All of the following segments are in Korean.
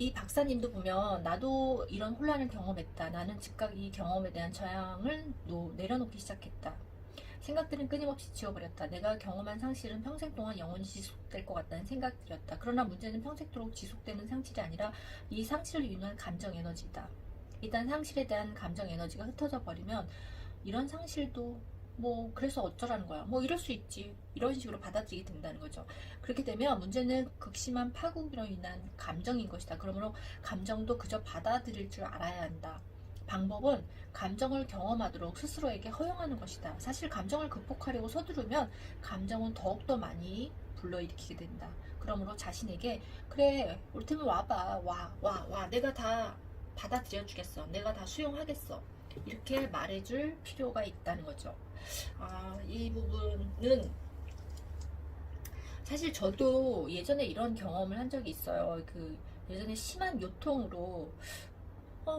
이 박사님도 보면 나도 이런 혼란을 경험했다. 나는 즉각 이 경험에 대한 저항을 내려놓기 시작했다. 생각들은 끊임없이 지워버렸다. 내가 경험한 상실은 평생 동안 영원히 지속될 것 같다는 생각들이었다. 그러나 문제는 평생도록 지속되는 상실이 아니라 이 상실을 인한 감정 에너지다. 일단 상실에 대한 감정 에너지가 흩어져 버리면 이런 상실도 뭐 그래서 어쩌라는 거야. 뭐 이럴 수 있지. 이런 식으로 받아들이게 된다는 거죠. 그렇게 되면 문제는 극심한 파국으로 인한 감정인 것이다. 그러므로 감정도 그저 받아들일 줄 알아야 한다. 방법은 감정을 경험하도록 스스로에게 허용하는 것이다. 사실 감정을 극복하려고 서두르면 감정은 더욱더 많이 불러일으키게 된다. 그러므로 자신에게 그래 올 테면 와봐. 와 내가 다 받아들여 주겠어. 내가 다 수용하겠어. 이렇게 말해줄 필요가 있다는 거죠. 이 부분은 사실 저도 예전에 이런 경험을 한 적이 있어요. 예전에 심한 요통으로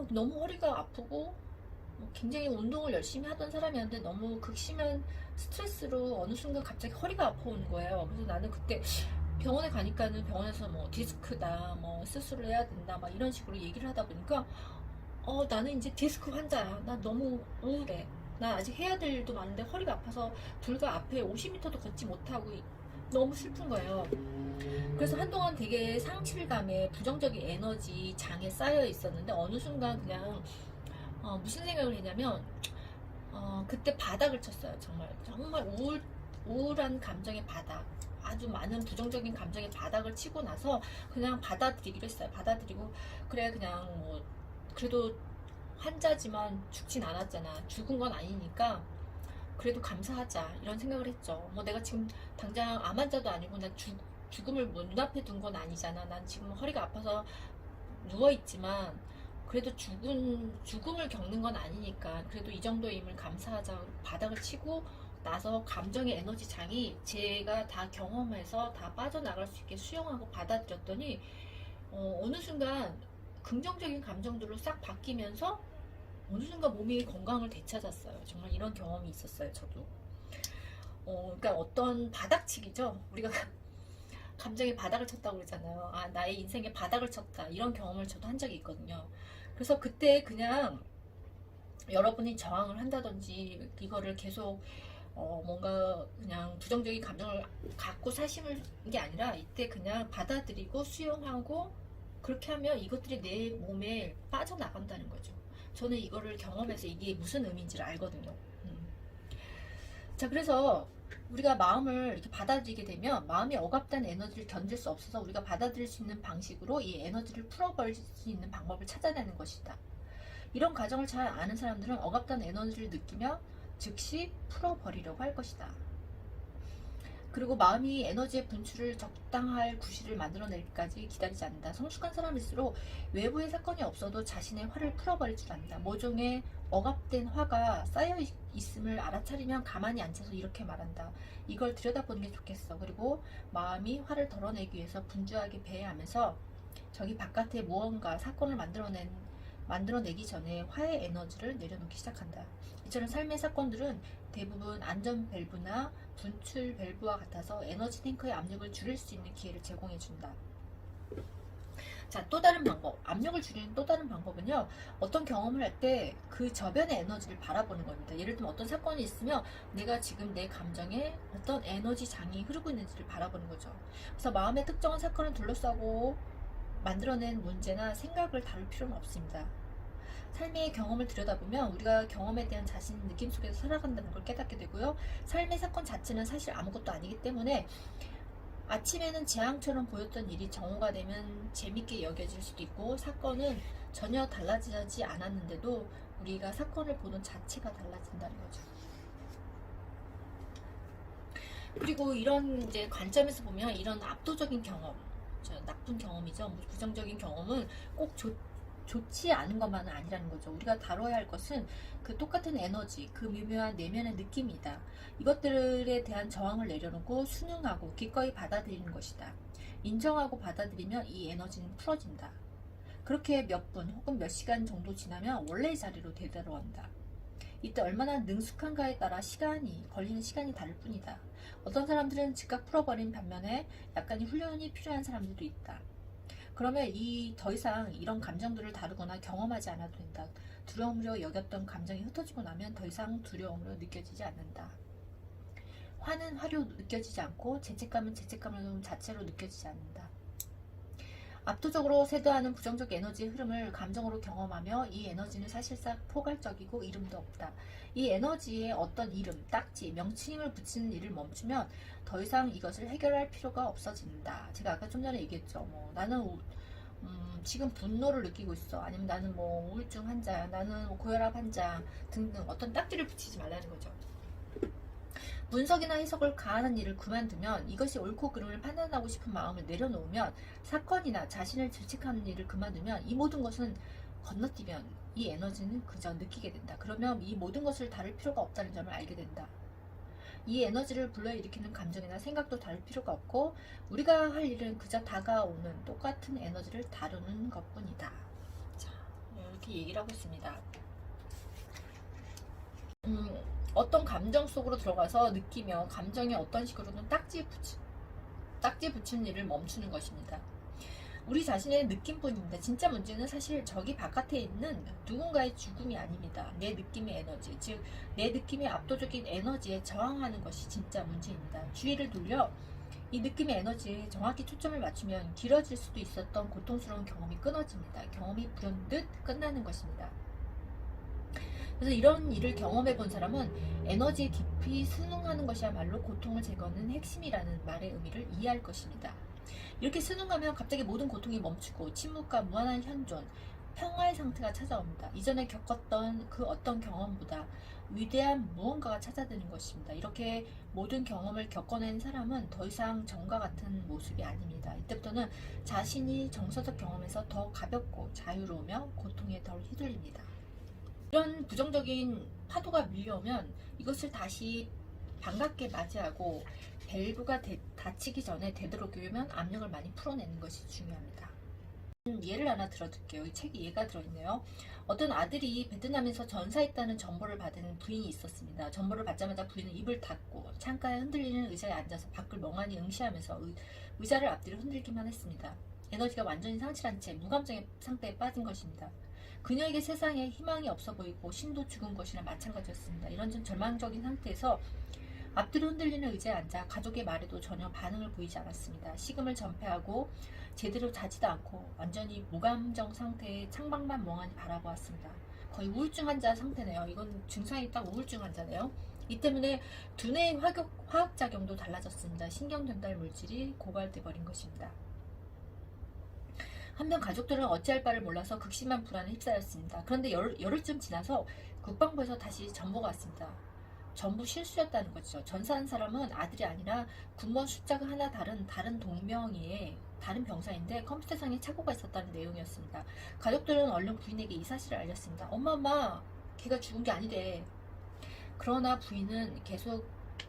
너무 허리가 아프고 굉장히 운동을 열심히 하던 사람이었는데 너무 극심한 스트레스로 어느 순간 갑자기 허리가 아파오는 거예요. 그래서 나는 그때 병원에 가니까는 병원에서 뭐 디스크다, 뭐 수술을 해야 된다, 막 이런 식으로 얘기를 하다 보니까 나는 이제 디스크 환자야. 나 너무 우울해. 나 아직 해야 될 일도 많은데 허리가 아파서 불과 앞에 50m도 걷지 못하고 너무 슬픈 거예요. 그래서 한동안 되게 상실감에 부정적인 에너지 장에 쌓여 있었는데 어느 순간 그냥 무슨 생각을 했냐면 그때 바닥을 쳤어요. 정말 우울한 감정의 바닥, 아주 많은 부정적인 감정의 바닥을 치고 나서 그냥 받아들이기로 했어요. 받아들이고 그래 그냥 뭐 그래도 환자지만 죽진 않았잖아. 죽은 건 아니니까 그래도 감사하자 이런 생각을 했죠. 뭐 내가 지금 당장 암 환자도 아니고 난 죽음을 눈앞에 둔 건 아니잖아. 난 지금 허리가 아파서 누워있지만 그래도 죽음을 겪는 건 아니니까 그래도 이 정도임을 감사하자. 바닥을 치고 나서 감정의 에너지 장이 제가 다 경험해서 다 빠져나갈 수 있게 수용하고 받아들였더니 어느 순간 긍정적인 감정들로 싹 바뀌면서 어느 순간 몸이 건강을 되찾았어요. 정말 이런 경험이 있었어요. 저도. 그러니까 어떤 바닥치기죠. 우리가 감정의 바닥을 쳤다고 그러잖아요. 나의 인생의 바닥을 쳤다. 이런 경험을 저도 한 적이 있거든요. 그래서 그때 그냥 여러분이 저항을 한다든지 이거를 계속 뭔가 그냥 부정적인 감정을 갖고 사시는 게 아니라 이때 그냥 받아들이고 수용하고 그렇게 하면 이것들이 내 몸에 빠져나간다는 거죠. 저는 이거를 경험해서 이게 무슨 의미인지를 알거든요. 자, 그래서 우리가 마음을 이렇게 받아들이게 되면 마음이 억압된 에너지를 견딜 수 없어서 우리가 받아들일 수 있는 방식으로 이 에너지를 풀어버릴 수 있는 방법을 찾아내는 것이다. 이런 과정을 잘 아는 사람들은 억압된 에너지를 느끼며 즉시 풀어버리려고 할 것이다. 그리고 마음이 에너지의 분출을 적당할 구실을 만들어낼까지 기다리지 않는다. 성숙한 사람일수록 외부의 사건이 없어도 자신의 화를 풀어버릴 줄 안다. 모종의 억압된 화가 쌓여 있음을 알아차리면 가만히 앉아서 이렇게 말한다. 이걸 들여다보는 게 좋겠어. 그리고 마음이 화를 덜어내기 위해서 분주하게 배회하면서 저기 바깥에 무언가 사건을 만들어내기 전에 화의 에너지를 내려놓기 시작한다. 이처럼 삶의 사건들은 대부분 안전 밸브나 분출 밸브와 같아서 에너지 탱크의 압력을 줄일 수 있는 기회를 제공해준다. 자, 또 다른 방법, 압력을 줄이는 또 다른 방법은요, 어떤 경험을 할 때 그 저변의 에너지를 바라보는 겁니다. 예를 들면 어떤 사건이 있으면 내가 지금 내 감정에 어떤 에너지 장이 흐르고 있는지를 바라보는 거죠. 그래서 마음의 특정한 사건을 둘러싸고 만들어낸 문제나 생각을 다룰 필요는 없습니다. 삶의 경험을 들여다보면 우리가 경험에 대한 자신 느낌 속에서 살아간다는 걸 깨닫게 되고요. 삶의 사건 자체는 사실 아무것도 아니기 때문에 아침에는 재앙처럼 보였던 일이 정오가 되면 재밌게 여겨질 수도 있고, 사건은 전혀 달라지지 않았는데도 우리가 사건을 보는 자체가 달라진다는 거죠. 그리고 이런 이제 관점에서 보면 이런 압도적인 경험, 나쁜 경험이죠. 부정적인 경험은 꼭 좋지 않은 것만은 아니라는 거죠. 우리가 다뤄야 할 것은 그 똑같은 에너지, 그 미묘한 내면의 느낌이다. 이것들에 대한 저항을 내려놓고 순응하고 기꺼이 받아들이는 것이다. 인정하고 받아들이면 이 에너지는 풀어진다. 그렇게 몇 분 혹은 몇 시간 정도 지나면 원래의 자리로 되돌아온다. 이때 얼마나 능숙한가에 따라 걸리는 시간이 다를 뿐이다. 어떤 사람들은 즉각 풀어버린 반면에 약간의 훈련이 필요한 사람들도 있다. 그러면 더 이상 이런 감정들을 다루거나 경험하지 않아도 된다. 두려움으로 여겼던 감정이 흩어지고 나면 더 이상 두려움으로 느껴지지 않는다. 화는 화로 느껴지지 않고 죄책감은 죄책감 자체로 느껴지지 않는다. 압도적으로 쇄도하는 부정적 에너지의 흐름을 감정으로 경험하며 이 에너지는 사실상 포괄적이고 이름도 없다. 이 에너지에 어떤 이름, 딱지, 명칭을 붙이는 일을 멈추면 더 이상 이것을 해결할 필요가 없어진다. 제가 아까 좀 전에 얘기했죠. 나는 지금 분노를 느끼고 있어. 아니면 나는 우울증 환자야. 나는 고혈압 환자 등등 어떤 딱지를 붙이지 말라는 거죠. 분석이나 해석을 가하는 일을 그만두면 이것이 옳고 그름을 판단하고 싶은 마음을 내려놓으면 사건이나 자신을 질책하는 일을 그만두면 이 모든 것은 건너뛰면 이 에너지는 그저 느끼게 된다. 그러면 이 모든 것을 다룰 필요가 없다는 점을 알게 된다. 이 에너지를 불러일으키는 감정이나 생각도 다룰 필요가 없고 우리가 할 일은 그저 다가오는 똑같은 에너지를 다루는 것뿐이다. 자, 이렇게 얘기를 하고 있습니다. 어떤 감정 속으로 들어가서 느끼며 감정이 어떤 식으로든 딱지 붙이는 일을 멈추는 것입니다. 우리 자신의 느낌뿐입니다. 진짜 문제는 사실 저기 바깥에 있는 누군가의 죽음이 아닙니다. 내 느낌의 에너지, 즉 내 느낌의 압도적인 에너지에 저항하는 것이 진짜 문제입니다. 주의를 돌려 이 느낌의 에너지에 정확히 초점을 맞추면 길어질 수도 있었던 고통스러운 경험이 끊어집니다. 경험이 불현듯 끝나는 것입니다. 그래서 이런 일을 경험해 본 사람은 에너지에 깊이 순응하는 것이야말로 고통을 제거하는 핵심이라는 말의 의미를 이해할 것입니다. 이렇게 순응하면 갑자기 모든 고통이 멈추고 침묵과 무한한 현존, 평화의 상태가 찾아옵니다. 이전에 겪었던 그 어떤 경험보다 위대한 무언가가 찾아드는 것입니다. 이렇게 모든 경험을 겪어낸 사람은 더 이상 전과 같은 모습이 아닙니다. 이때부터는 자신이 정서적 경험에서 더 가볍고 자유로우며 고통에 덜 휘둘립니다. 이런 부정적인 파도가 밀려오면 이것을 다시 반갑게 맞이하고 밸브가 닫히기 전에 되도록이면 압력을 많이 풀어내는 것이 중요합니다. 예를 하나 들어드릴게요. 이 책에 예가 들어있네요. 어떤 아들이 베트남에서 전사했다는 정보를 받은 부인이 있었습니다. 정보를 받자마자 부인은 입을 닫고 창가에 흔들리는 의자에 앉아서 밖을 멍하니 응시하면서 의자를 앞뒤로 흔들기만 했습니다. 에너지가 완전히 상실한 채 무감정의 상태에 빠진 것입니다. 그녀에게 세상에 희망이 없어 보이고 신도 죽은 것이나 마찬가지였습니다. 이런 절망적인 상태에서 앞뒤로 흔들리는 의자에 앉아 가족의 말에도 전혀 반응을 보이지 않았습니다. 식음을 전폐하고 제대로 자지도 않고 완전히 무감정 상태에 창밖만 멍하니 바라보았습니다. 거의 우울증 환자 상태네요. 이건 증상이 딱 우울증 환자네요. 이 때문에 두뇌의 화학작용도 달라졌습니다. 신경전달 물질이 고갈돼 버린 것입니다. 한편 가족들은 어찌할 바를 몰라서 극심한 불안에 휩싸였습니다. 그런데 열흘쯤 지나서 국방부에서 다시 정보가 왔습니다. 전부 실수였다는 거죠. 전사한 사람은 아들이 아니라 군번 숫자가 하나 다른 동명의의 다른 병사인데 컴퓨터상에 착오가 있었다는 내용이었습니다. 가족들은 얼른 부인에게 이 사실을 알렸습니다. 엄마, 걔가 죽은 게 아니래. 그러나 부인은 계속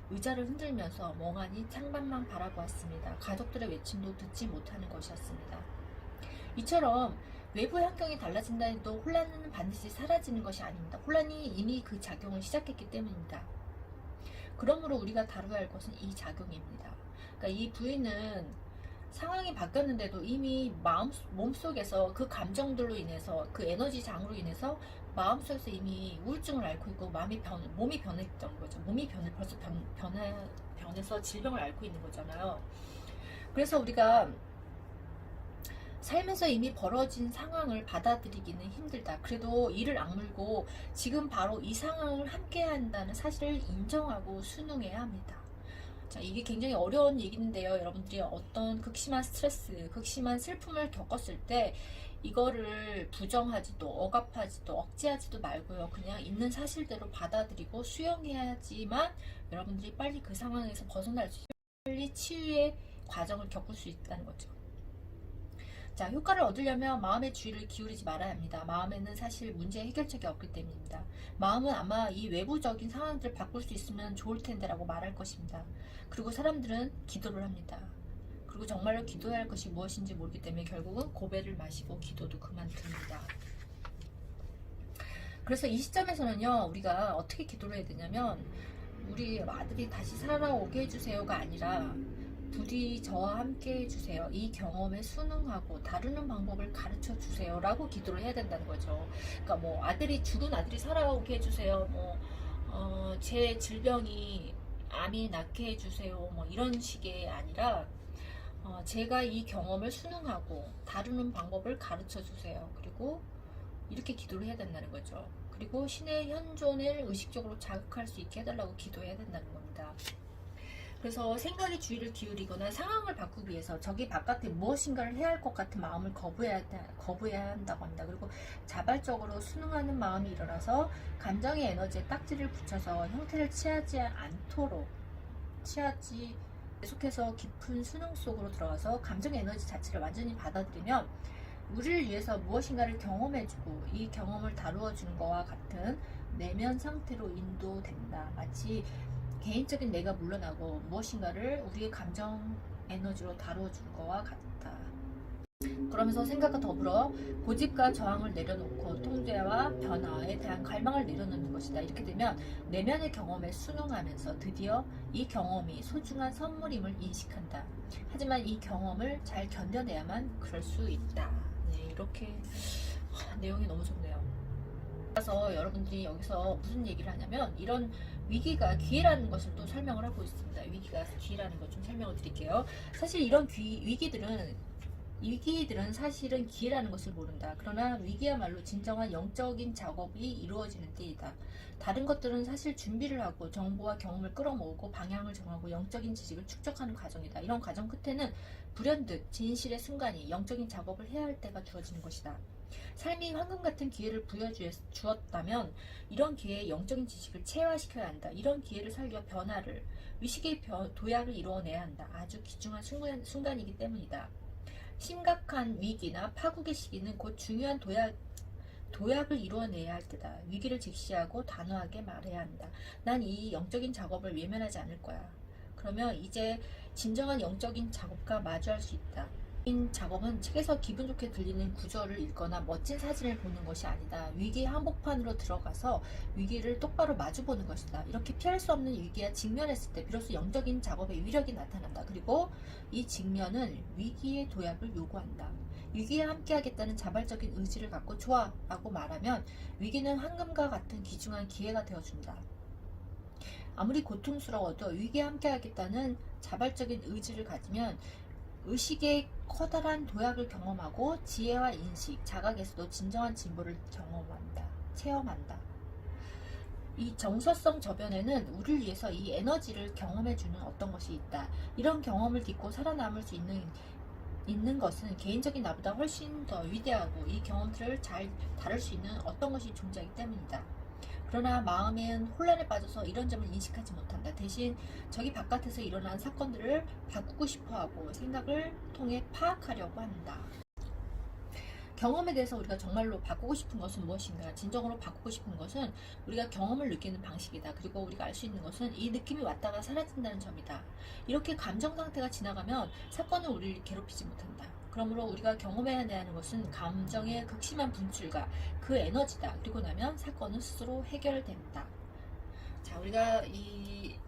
의자를 흔들면서 멍하니 창밖만 바라보았습니다. 가족들의 외침도 듣지 못하는 것이었습니다. 이처럼 외부 환경이 달라진다 해도 혼란은 반드시 사라지는 것이 아닙니다. 혼란이 이미 그 작용을 시작했기 때문입니다. 그러므로 우리가 다뤄야 할 것은 이 작용입니다. 그러니까 이 부인은 상황이 바뀌었는데도 이미 몸속에서 그 감정들로 인해서 그 에너지 장으로 인해서 마음속에서 이미 우울증을 앓고 있고 몸이 변했던 거죠. 몸이 벌써 변해서 질병을 앓고 있는 거잖아요. 그래서 우리가 삶에서 이미 벌어진 상황을 받아들이기는 힘들다. 그래도 이를 악물고 지금 바로 이 상황을 함께 한다는 사실을 인정하고 순응해야 합니다. 자, 이게 굉장히 어려운 얘기인데요. 여러분들이 어떤 극심한 스트레스, 극심한 슬픔을 겪었을 때 이거를 부정하지도 억압하지도 억제하지도 말고요. 그냥 있는 사실대로 받아들이고 수용해야지만 여러분들이 빨리 그 상황에서 벗어날 수 있고 빨리 치유의 과정을 겪을 수 있다는 거죠. 자, 효과를 얻으려면 마음의 주의를 기울이지 말아야 합니다. 마음에는 사실 문제의 해결책이 없기 때문입니다. 마음은 아마 이 외부적인 상황들을 바꿀 수 있으면 좋을 텐데 라고 말할 것입니다. 그리고 사람들은 기도를 합니다. 그리고 정말로 기도해야 할 것이 무엇인지 모르기 때문에 결국은 고배를 마시고 기도도 그만둡니다. 그래서 이 시점에서는요, 우리가 어떻게 기도를 해야 되냐면 우리 아들이 다시 살아오게 해주세요가 아니라 부디 저와 함께 해주세요. 이 경험에 순응하고 다루는 방법을 가르쳐 주세요. 라고 기도를 해야 된다는 거죠. 그러니까 뭐 죽은 아들이 살아오게 해주세요. 제 질병이 암이 낫게 해주세요. 뭐 이런 식의 아니라 제가 이 경험을 순응하고 다루는 방법을 가르쳐 주세요. 그리고 이렇게 기도를 해야 된다는 거죠. 그리고 신의 현존을 의식적으로 자극할 수 있게 해달라고 기도해야 된다는 겁니다. 그래서 생각의 주의를 기울이거나 상황을 바꾸기 위해서 저기 바깥에 무엇인가를 해야 할 것 같은 마음을 거부해야 한다고 합니다. 그리고 자발적으로 순응하는 마음이 일어나서 감정의 에너지에 딱지를 붙여서 형태를 취하지 계속해서 깊은 순응 속으로 들어가서 감정의 에너지 자체를 완전히 받아들이면 우리를 위해서 무엇인가를 경험해주고 이 경험을 다루어주는 것과 같은 내면 상태로 인도된다. 마치 개인적인 내가 물러나고 무엇인가를 우리의 감정 에너지로 다루어주는 것과 같다. 그러면서 생각과 더불어 고집과 저항을 내려놓고 통제와 변화에 대한 갈망을 내려놓는 것이다. 이렇게 되면 내면의 경험에 순응하면서 드디어 이 경험이 소중한 선물임을 인식한다. 하지만 이 경험을 잘 견뎌내야만 그럴 수 있다. 네, 이렇게 내용이 너무 좋네요. 그래서 여러분들이 여기서 무슨 얘기를 하냐면 이런 위기가 기회라는 것을 또 설명을 하고 있습니다. 위기가 기회라는 것 좀 설명을 드릴게요. 사실 이런 위기들은 사실은 기회라는 것을 모른다. 그러나 위기야말로 진정한 영적인 작업이 이루어지는 때이다. 다른 것들은 사실 준비를 하고 정보와 경험을 끌어모으고 방향을 정하고 영적인 지식을 축적하는 과정이다. 이런 과정 끝에는 불현듯 진실의 순간이 영적인 작업을 해야 할 때가 주어지는 것이다. 삶이 황금 같은 기회를 부여주었다면 이런 기회에 영적인 지식을 체화시켜야 한다. 이런 기회를 살려 변화를, 의식의 도약을 이루어내야 한다. 아주 귀중한 순간이기 때문이다. 심각한 위기나 파국의 시기는 곧 중요한 도약을 이루어내야 할 때다. 위기를 직시하고 단호하게 말해야 한다. 난 이 영적인 작업을 외면하지 않을 거야. 그러면 이제 진정한 영적인 작업과 마주할 수 있다. 이 작업은 책에서 기분 좋게 들리는 구절을 읽거나 멋진 사진을 보는 것이 아니다. 위기의 한복판으로 들어가서 위기를 똑바로 마주보는 것이다. 이렇게 피할 수 없는 위기에 직면했을 때 비로소 영적인 작업의 위력이 나타난다. 그리고 이 직면은 위기의 도약을 요구한다. 위기에 함께하겠다는 자발적인 의지를 갖고 좋아 라고 말하면 위기는 황금과 같은 귀중한 기회가 되어준다. 아무리 고통스러워도 위기에 함께하겠다는 자발적인 의지를 가지면 의식의 커다란 도약을 경험하고 지혜와 인식, 자각에서도 진정한 진보를 체험한다. 이 정서성 저변에는 우리를 위해서 이 에너지를 경험해주는 어떤 것이 있다. 이런 경험을 딛고 살아남을 수 있는 것은 개인적인 나보다 훨씬 더 위대하고 이 경험들을 잘 다룰 수 있는 어떤 것이 존재하기 때문이다. 그러나 마음엔 혼란에 빠져서 이런 점을 인식하지 못한다. 대신 저기 바깥에서 일어난 사건들을 바꾸고 싶어하고 생각을 통해 파악하려고 한다. 경험에 대해서 우리가 정말로 바꾸고 싶은 것은 무엇인가? 진정으로 바꾸고 싶은 것은 우리가 경험을 느끼는 방식이다. 그리고 우리가 알 수 있는 것은 이 느낌이 왔다가 사라진다는 점이다. 이렇게 감정 상태가 지나가면 사건은 우리를 괴롭히지 못한다. 그러므로 우리가 경험해야 하는 것은 감정의 극심한 분출과 그 에너지다. 그리고 나면 사건은 스스로 해결된다. 자, 우리가 이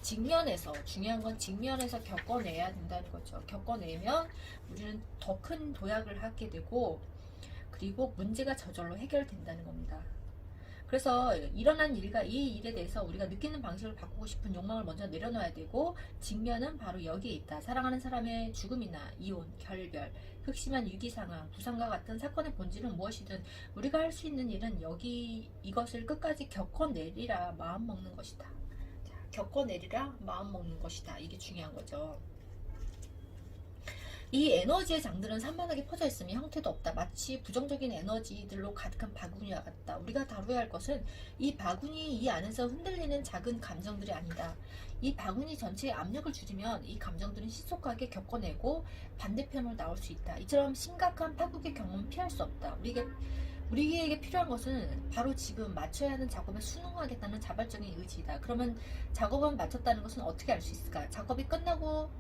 직면에서, 중요한 건 직면에서 겪어내야 된다는 거죠. 겪어내면 우리는 더 큰 도약을 하게 되고, 그리고 문제가 저절로 해결된다는 겁니다. 그래서 일어난 일과 이 일에 대해서 우리가 느끼는 방식을 바꾸고 싶은 욕망을 먼저 내려놔야 되고, 직면은 바로 여기에 있다. 사랑하는 사람의 죽음이나 이혼, 결별, 극심한 위기 상황, 부상과 같은 사건의 본질은 무엇이든 우리가 할 수 있는 일은 이것을 끝까지 겪어내리라 마음먹는 것이다. 자, 겪어내리라 마음먹는 것이다. 이게 중요한 거죠. 이 에너지의 장들은 산만하게 퍼져 있으며 형태도 없다. 마치 부정적인 에너지들로 가득한 바구니와 같다. 우리가 다루어야 할 것은 이 바구니 이 안에서 흔들리는 작은 감정들이 아니다. 이 바구니 전체에 압력을 줄이면 이 감정들은 신속하게 겪어내고 반대편으로 나올 수 있다. 이처럼 심각한 파국의 경험은 피할 수 없다. 우리에게 필요한 것은 바로 지금 마쳐야 하는 작업에 순응하겠다는 자발적인 의지이다. 그러면 작업은 마쳤다는 것은 어떻게 알 수 있을까? 작업이 끝나고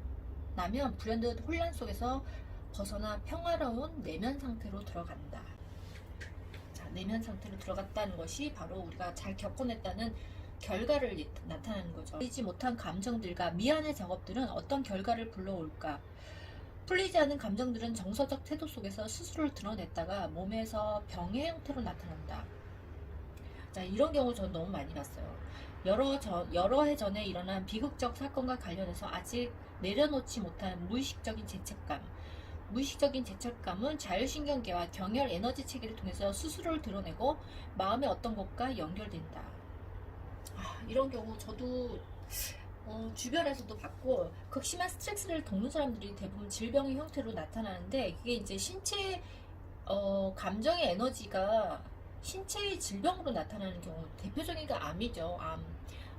나면 불현듯 혼란 속에서 벗어나 평화로운 내면 상태로 들어간다. 자, 내면 상태로 들어갔다는 것이 바로 우리가 잘 겪어냈다는 결과를 나타내는 거죠. 풀리지 못한 감정들과 미안의 작업들은 어떤 결과를 불러올까? 풀리지 않은 감정들은 정서적 태도 속에서 스스로를 드러냈다가 몸에서 병의 형태로 나타난다. 자, 이런 경우 저는 너무 많이 봤어요. 여러 해 전에 일어난 비극적 사건과 관련해서 아직 내려놓지 못한 무의식적인 죄책감. 무의식적인 죄책감은 자율신경계와 경혈 에너지 체계를 통해서 스스로를 드러내고 마음의 어떤 것과 연결된다. 이런 경우 저도 주변에서도 봤고, 극심한 스트레스를 겪는 사람들이 대부분 질병의 형태로 나타나는데, 그게 이제 신체 감정의 에너지가 신체의 질병으로 나타나는 경우, 대표적인 게 암이죠. 암.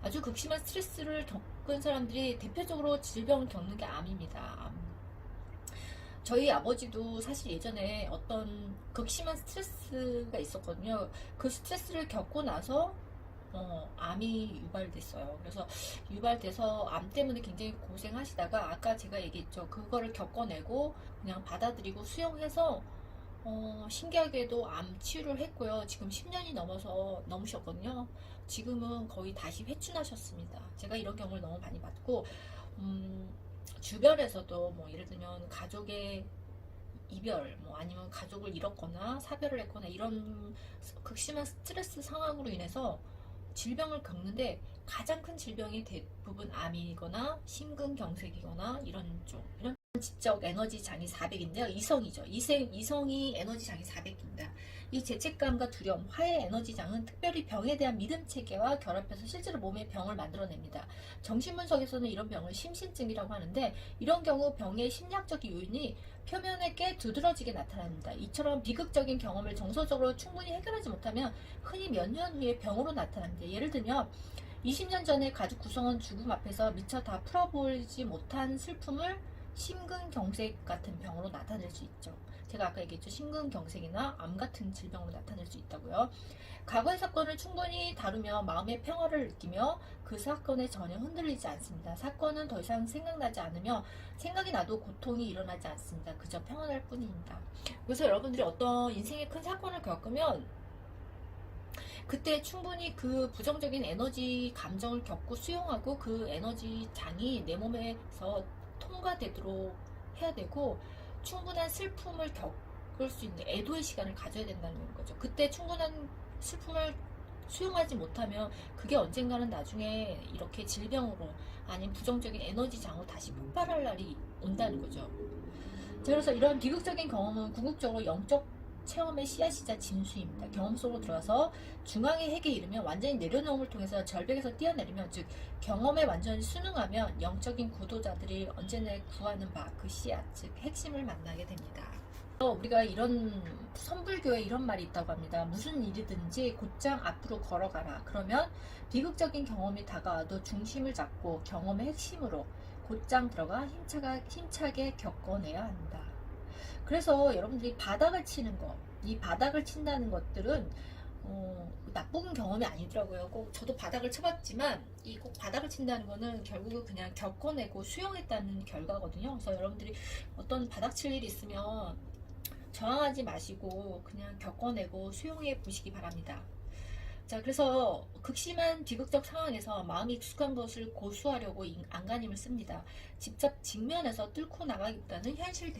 아주 극심한 스트레스를 겪은 사람들이 대표적으로 질병을 겪는 게 암입니다. 암. 저희 아버지도 사실 예전에 어떤 극심한 스트레스가 있었거든요. 그 스트레스를 겪고 나서 암이 유발됐어요. 그래서 유발돼서 암 때문에 굉장히 고생하시다가, 아까 제가 얘기했죠. 그거를 겪어내고 그냥 받아들이고 수용해서 신기하게도 암 치유를 했고요. 지금 10년이 넘으셨거든요. 지금은 거의 다시 회춘하셨습니다. 제가 이런 경우를 너무 많이 봤고, 주변에서도 뭐 예를 들면 가족의 이별, 뭐 아니면 가족을 잃었거나 사별을 했거나 이런 극심한 스트레스 상황으로 인해서 질병을 겪는데, 가장 큰 질병이 대부분 암이거나 심근경색이거나 이런 지적 에너지 장이 400인데요. 이성이죠. 이성이 에너지 장이 400입니다. 이 죄책감과 두려움, 화해 에너지 장은 특별히 병에 대한 믿음 체계와 결합해서 실제로 몸에 병을 만들어냅니다. 정신분석에서는 이런 병을 심신증이라고 하는데, 이런 경우 병의 심리학적 요인이 표면에 꽤 두드러지게 나타납니다. 이처럼 비극적인 경험을 정서적으로 충분히 해결하지 못하면 흔히 몇 년 후에 병으로 나타납니다. 예를 들면 20년 전에 가족 구성원 죽음 앞에서 미처 다 풀어보지 못한 슬픔을 심근경색 같은 병으로 나타낼 수 있죠. 제가 아까 얘기했죠. 심근경색이나 암 같은 질병으로 나타낼 수 있다고요. 과거의 사건을 충분히 다루며 마음의 평화를 느끼며 그 사건에 전혀 흔들리지 않습니다. 사건은 더 이상 생각나지 않으며 생각이 나도 고통이 일어나지 않습니다. 그저 평안할 뿐입니다. 그래서 여러분들이 어떤 인생의 큰 사건을 겪으면 그때 충분히 그 부정적인 에너지 감정을 겪고 수용하고, 그 에너지 장이 내 몸에서 통과되도록 해야 되고, 충분한 슬픔을 겪을 수 있는 애도의 시간을 가져야 된다는 거죠. 그때 충분한 슬픔을 수용하지 못하면 그게 언젠가는 나중에 이렇게 질병으로 아니면 부정적인 에너지 장으로 다시 폭발할 날이 온다는 거죠. 그래서 이런 비극적인 경험은 궁극적으로 영적 체험의 씨앗이자 진수입니다. 경험 속으로 들어가서 중앙의 핵에 이르면 완전히 내려놓음을 통해서 절벽에서 뛰어내리면, 즉 경험에 완전히 순응하면 영적인 구도자들이 언제나 구하는 바, 그 씨앗, 즉 핵심을 만나게 됩니다. 우리가 이런 선불교에 이런 말이 있다고 합니다. 무슨 일이든지 곧장 앞으로 걸어가라. 그러면 비극적인 경험이 다가와도 중심을 잡고 경험의 핵심으로 곧장 들어가 힘차게 겪어내야 한다. 그래서 여러분들이 바닥을 치는 것, 이 바닥을 친다는 것들은 나쁜 경험이 아니더라고요. 꼭 저도 바닥을 쳐봤지만, 이 꼭 바닥을 친다는 거는 결국은 그냥 겪어내고 수용했다는 결과거든요. 그래서 여러분들이 어떤 바닥 칠 일이 있으면 저항하지 마시고 그냥 겪어내고 수용해 보시기 바랍니다. 자, 그래서 극심한 비극적 상황에서 마음이 익숙한 것을 고수하려고 안간힘을 씁니다. 직접 직면해서 뚫고 나가기보다는 현실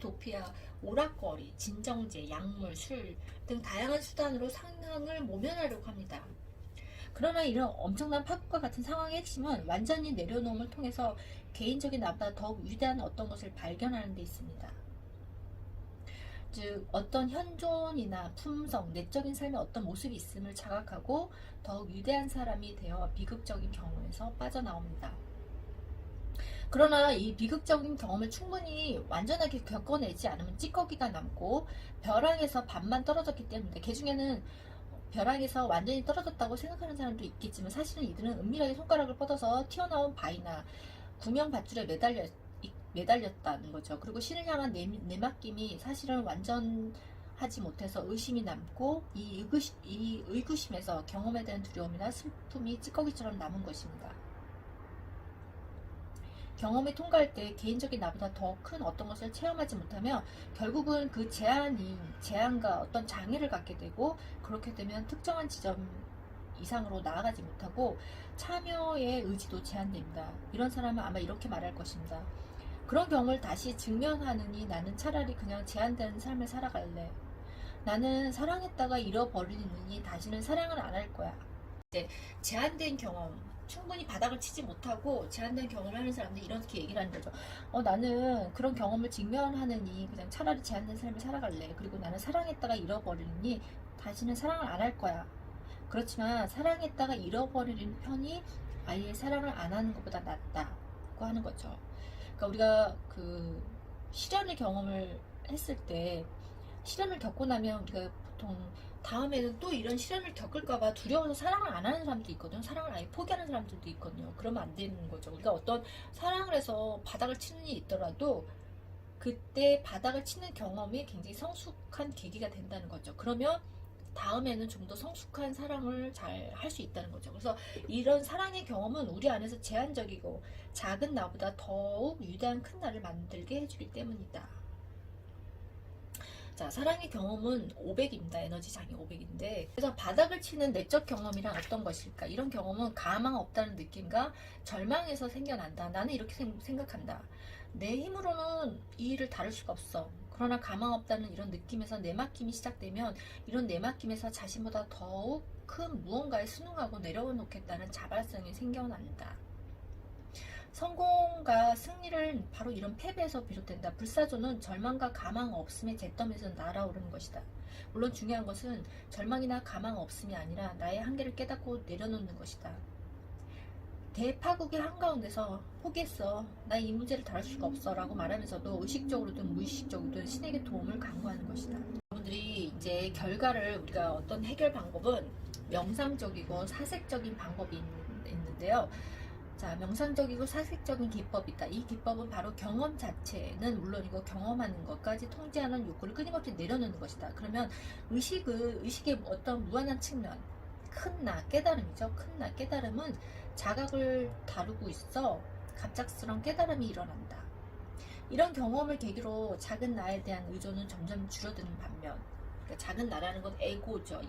도피야, 오락거리, 진정제, 약물, 술 등 다양한 수단으로 상황을 모면하려고 합니다. 그러나 이런 엄청난 파국과 같은 상황의 핵심은 완전히 내려놓음을 통해서 개인적인 나보다 더욱 위대한 어떤 것을 발견하는 데 있습니다. 즉 어떤 현존이나 품성, 내적인 삶의 어떤 모습이 있음을 자각하고 더욱 위대한 사람이 되어 비극적인 경험에서 빠져나옵니다. 그러나 이 비극적인 경험을 충분히 완전하게 겪어내지 않으면 찌꺼기가 남고, 벼랑에서 반만 떨어졌기 때문에, 그 중에는 벼랑에서 완전히 떨어졌다고 생각하는 사람도 있겠지만, 사실은 이들은 은밀하게 손가락을 뻗어서 튀어나온 바위나 구명 밧줄에 매달렸다는 거죠. 그리고 신을 향한 내맡김이 사실은 완전하지 못해서 의심이 남고, 이 의구심에서 경험에 대한 두려움이나 슬픔이 찌꺼기처럼 남은 것입니다. 경험이 통과할 때 개인적인 나보다 더 큰 어떤 것을 체험하지 못하면 결국은 그 제한과 어떤 장애를 갖게 되고, 그렇게 되면 특정한 지점이 이상으로 나아가지 못하고 참여의 의지도 제한됩니다. 이런 사람은 아마 이렇게 말할 것입니다. 그런 경험을 다시 직면하느니 나는 차라리 그냥 제한되는 삶을 살아갈래. 나는 사랑했다가 잃어버리느니 다시는 사랑을 안 할 거야. 이제 제한된 경험, 충분히 바닥을 치지 못하고 제한된 경험을 하는 사람들이 이렇게 얘기를 하는 거죠. 나는 그런 경험을 직면하느니 그냥 차라리 제한된 삶을 살아갈래. 그리고 나는 사랑했다가 잃어버리느니 다시는 사랑을 안 할 거야. 그렇지만 사랑했다가 잃어버리는 편이 아예 사랑을 안 하는 것보다 낫다고 하는 거죠. 그러니까 우리가 그 실연의 경험을 했을 때, 실연을 겪고 나면 우리가 보통 다음에는 또 이런 실연을 겪을까봐 두려워서 사랑을 안 하는 사람도 있거든요. 사랑을 아예 포기하는 사람들도 있거든요. 그러면 안 되는 거죠. 우리가 어떤 사랑을 해서 바닥을 치는 일이 있더라도 그때 바닥을 치는 경험이 굉장히 성숙한 계기가 된다는 거죠. 그러면 다음에는 좀 더 성숙한 사랑을 잘 할 수 있다는 거죠. 그래서 이런 사랑의 경험은 우리 안에서 제한적이고 작은 나보다 더욱 위대한 큰 나를 만들게 해주기 때문이다. 자, 사랑의 경험은 500입니다. 에너지 장이 500인데, 그래서 바닥을 치는 내적 경험이란 어떤 것일까? 이런 경험은 가망 없다는 느낌과 절망에서 생겨난다. 나는 이렇게 생각한다. 내 힘으로는 이 일을 다룰 수가 없어. 그러나 가망 없다는 이런 느낌에서 내맡김이 시작되면 이런 내맡김에서 자신보다 더욱 큰 무언가에 순응하고 내려놓겠다는 자발성이 생겨난다. 성공과 승리를 바로 이런 패배에서 비롯된다. 불사조는 절망과 가망 없음의 잿더미에서 날아오르는 것이다. 물론 중요한 것은 절망이나 가망 없음이 아니라 나의 한계를 깨닫고 내려놓는 것이다. 대파국의 한가운데서 포기했어. 나 이 문제를 다룰 수가 없어 라고 말하면서도 의식적으로든 무의식적으로든 신에게 도움을 간구하는 것이다. 여러분들이 이제 결과를, 우리가 어떤 해결 방법은 명상적이고 사색적인 방법이 있는데요. 자, 명상적이고 사색적인 기법이 있다. 이 기법은 바로 경험 자체는 물론이고 경험하는 것까지 통제하는 욕구를 끊임없이 내려놓는 것이다. 그러면 의식의 어떤 무한한 측면, 큰 나, 깨달음이죠. 큰 나, 깨달음은 자각을 다루고 있어 갑작스러운 깨달음이 일어난다. 이런 경험을 계기로 작은 나에 대한 의존은 점점 줄어드는 반면, 그러니까 작은 나라는 건 에고죠.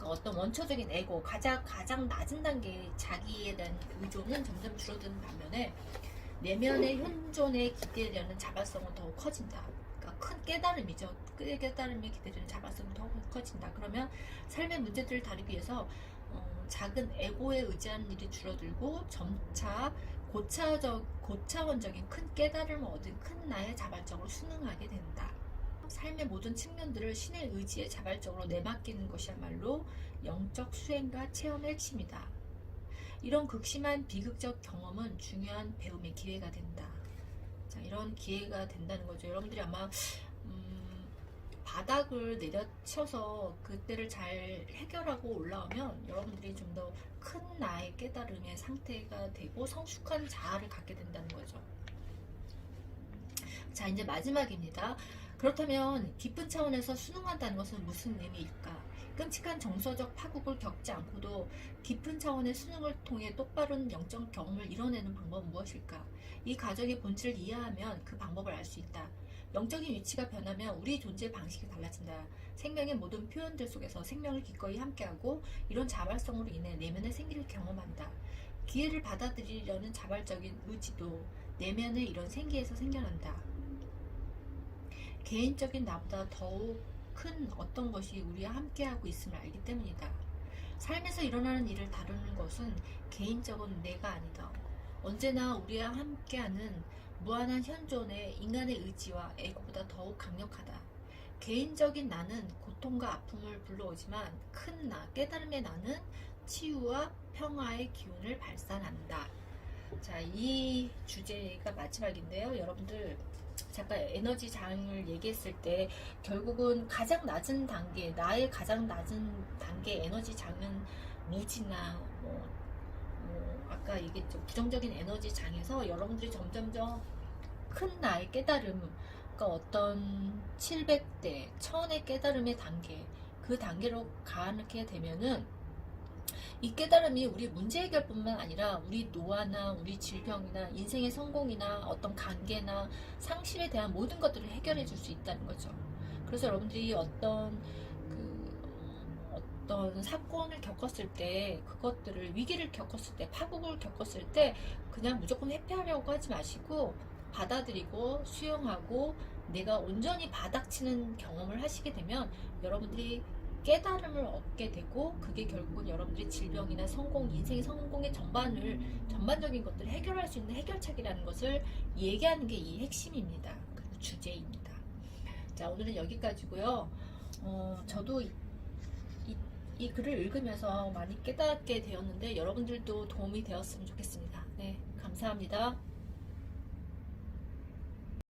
어떤 원초적인 에고, 가장 낮은 단계의 자기에 대한 의존은 점점 줄어드는 반면에 내면의 현존에 기대되는 자발성은 더욱 커진다. 그러니까 큰 깨달음이죠. 깨달음에 기대되는 자발성은 더욱 커진다. 그러면 삶의 문제들을 다루기 위해서 작은 에고에 의지하는 일이 줄어들고 점차 고차원적인 큰 깨달음을 얻은 큰 나의 자발적으로 순응하게 된다. 삶의 모든 측면들을 신의 의지에 자발적으로 내맡기는 것이야말로 영적 수행과 체험의 핵심이다. 이런 극심한 비극적 경험은 중요한 배움의 기회가 된다. 자, 이런 기회가 된다는 거죠. 여러분들이 아마 바닥을 내려쳐서 그때를 잘 해결하고 올라오면 여러분들이 좀 더 큰 나의 깨달음의 상태가 되고 성숙한 자아를 갖게 된다는 거죠. 자, 이제 마지막입니다. 그렇다면 깊은 차원에서 순응한다는 것은 무슨 의미일까? 끔찍한 정서적 파국을 겪지 않고도 깊은 차원의 순응을 통해 똑바른 영적 경험을 이뤄내는 방법은 무엇일까? 이 과정의 본질을 이해하면 그 방법을 알 수 있다. 영적인 위치가 변하면 우리 존재 방식이 달라진다. 생명의 모든 표현들 속에서 생명을 기꺼이 함께하고 이런 자발성으로 인해 내면의 생기를 경험한다. 기회를 받아들이려는 자발적인 의지도 내면의 이런 생기에서 생겨난다. 개인적인 나보다 더욱 큰 어떤 것이 우리와 함께하고 있음을 알기 때문이다. 삶에서 일어나는 일을 다루는 것은 개인적인 내가 아니다. 언제나 우리와 함께하는 무한한 현존의 인간의 의지와 에고보다 더욱 강력하다. 개인적인 나는 고통과 아픔을 불러오지만 큰 나, 깨달음의 나는 치유와 평화의 기운을 발산한다. 자, 이 주제가 마지막인데요. 여러분들, 잠깐 에너지 장을 얘기했을 때 결국은 가장 낮은 단계, 나의 가장 낮은 단계 에너지 장은 무지나 아까 얘기했죠. 부정적인 에너지 장에서 여러분들이 점점점 큰 나의 깨달음, 그러니까 어떤 700대, 1000의 깨달음의 단계, 그 단계로 가게 되면은 이 깨달음이 우리 문제 해결뿐만 아니라 우리 노화나 우리 질병이나 인생의 성공이나 어떤 관계나 상실에 대한 모든 것들을 해결해 줄 수 있다는 거죠. 그래서 여러분들이 어떤 어떤 사건을 겪었을 때, 그것들을, 위기를 겪었을 때, 파국을 겪었을 때, 그냥 무조건 회피하려고 하지 마시고, 받아들이고, 수용하고, 내가 온전히 바닥치는 경험을 하시게 되면, 여러분들이 깨달음을 얻게 되고, 그게 결국은 여러분들이 질병이나 성공, 인생의 성공의 전반적인 것들을 해결할 수 있는 해결책이라는 것을 얘기하는 게 이 핵심입니다. 그리고 주제입니다. 자, 오늘은 여기까지고요. 저도 이 글을 읽으면서 많이 깨닫게 되었는데 여러분들도 도움이 되었으면 좋겠습니다. 네, 감사합니다.